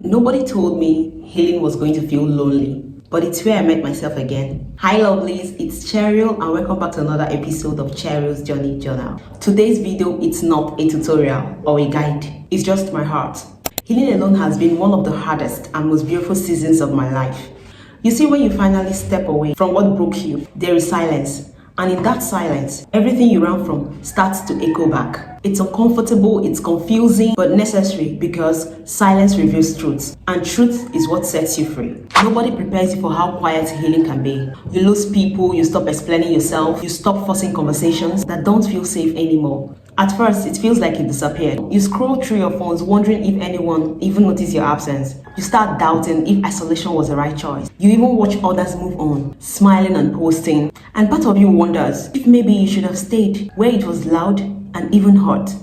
Nobody told me healing was going to feel lonely, but it's where I met myself again. Hi lovelies, it's Cheryl and welcome back to another episode of Cheryl's Journey Journal. Today's video, it's not a tutorial or a guide, it's just my heart. Healing alone has been one of the hardest and most beautiful seasons of my life. You see, when you finally step away from what broke you, there is silence. And in that silence, everything you ran from starts to echo back. It's uncomfortable, it's confusing, but necessary because silence reveals truth. And truth is what sets you free. Nobody prepares you for how quiet healing can be. You lose people, you stop explaining yourself, you stop forcing conversations that don't feel safe anymore. At first, it feels like you disappeared. You scroll through your phones wondering if anyone even noticed your absence. You start doubting if isolation was the right choice. You even watch others move on, smiling and posting. And part of you wonders if maybe you should have stayed where it was loud and even hot.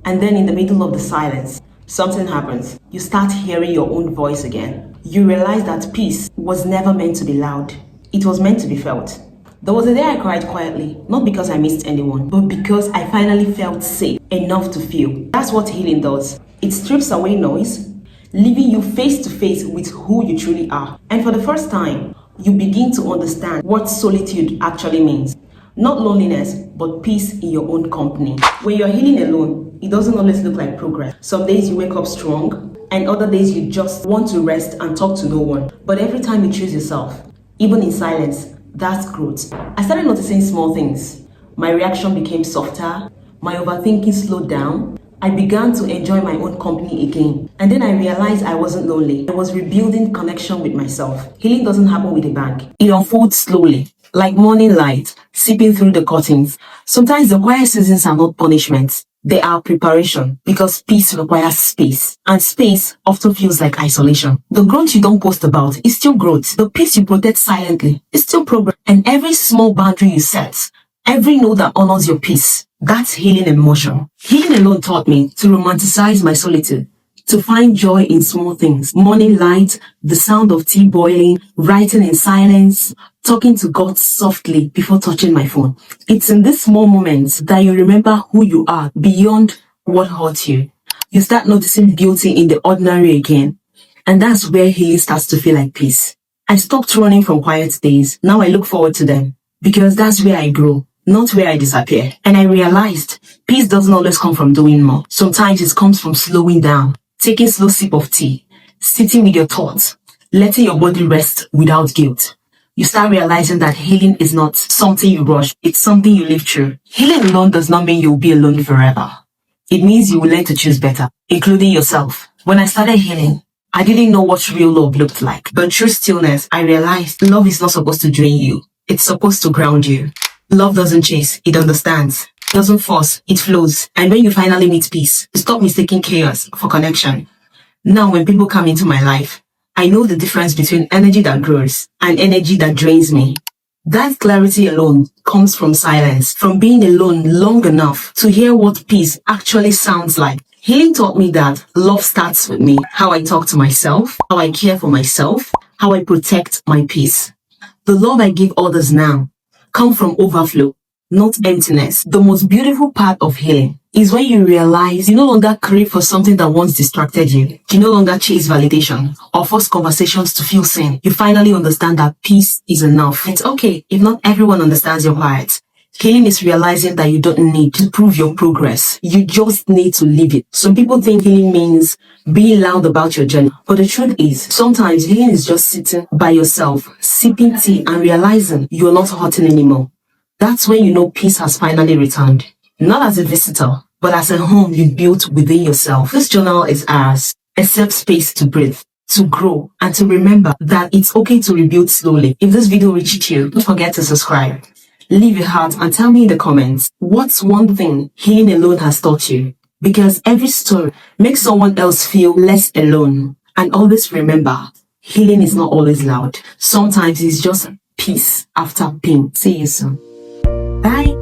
And then in the middle of the silence, something happens. You start hearing your own voice again. You realize that peace was never meant to be loud. It was meant to be felt. There was a day I cried quietly, not because I missed anyone, but because I finally felt safe enough to feel. That's what healing does. It strips away noise, leaving you face to face with who you truly are. And for the first time, you begin to understand what solitude actually means. Not loneliness, but peace in your own company. When you're healing alone, it doesn't always look like progress. Some days you wake up strong, and other days you just want to rest and talk to no one. But every time you choose yourself, even in silence, that's growth. I started noticing small things. My reaction became softer. My overthinking slowed down. I began to enjoy my own company again. And then I realized I wasn't lonely. I was rebuilding connection with myself. Healing doesn't happen with a bang. It unfolds slowly, like morning light, seeping through the curtains. Sometimes the quiet seasons are not punishments. They are preparation, because peace requires space, and space often feels like isolation. The growth you don't post about is still growth. The peace you protect silently is still progress. And every small boundary you set, every note that honors your peace, that's healing in motion. Healing alone taught me to romanticize my solitude, to find joy in small things. Morning light, the sound of tea boiling, writing in silence, talking to God softly before touching my phone. It's in these small moments that you remember who you are beyond what hurt you. You start noticing beauty in the ordinary again. And that's where healing starts to feel like peace. I stopped running from quiet days. Now I look forward to them because that's where I grow, not where I disappear. And I realized peace doesn't always come from doing more. Sometimes it comes from slowing down, taking a slow sip of tea, sitting with your thoughts, letting your body rest without guilt. You start realizing that healing is not something you rush, it's something you live through. Healing alone does not mean you'll be alone forever. It means you will learn to choose better, including yourself. When I started healing, I didn't know what real love looked like. But through stillness, I realized love is not supposed to drain you. It's supposed to ground you. Love doesn't chase, it understands. It doesn't force, it flows. And when you finally meet peace, you stop mistaking chaos for connection. Now when people come into my life, I know the difference between energy that grows and energy that drains me. That clarity alone comes from silence, from being alone long enough to hear what peace actually sounds like. Healing taught me that love starts with me, how I talk to myself, how I care for myself, how I protect my peace. The love I give others now comes from overflow, not emptiness. The most beautiful part of healing is when you realize you no longer crave for something that once distracted you. You no longer chase validation or force conversations to feel seen. You finally understand that peace is enough. It's okay if not everyone understands your quiet. Healing is realizing that you don't need to prove your progress. You just need to live it. Some people think healing means being loud about your journey. But the truth is, sometimes healing is just sitting by yourself, sipping tea and realizing you're not hurting anymore. That's when you know peace has finally returned. Not as a visitor, but as a home you built within yourself. This journal is ours. A safe space to breathe, to grow, and to remember that it's okay to rebuild slowly. If this video reached you, don't forget to subscribe. Leave your heart and tell me in the comments, what's one thing healing alone has taught you? Because every story makes someone else feel less alone. And always remember, healing is not always loud. Sometimes it's just peace after pain. See you soon. Bye.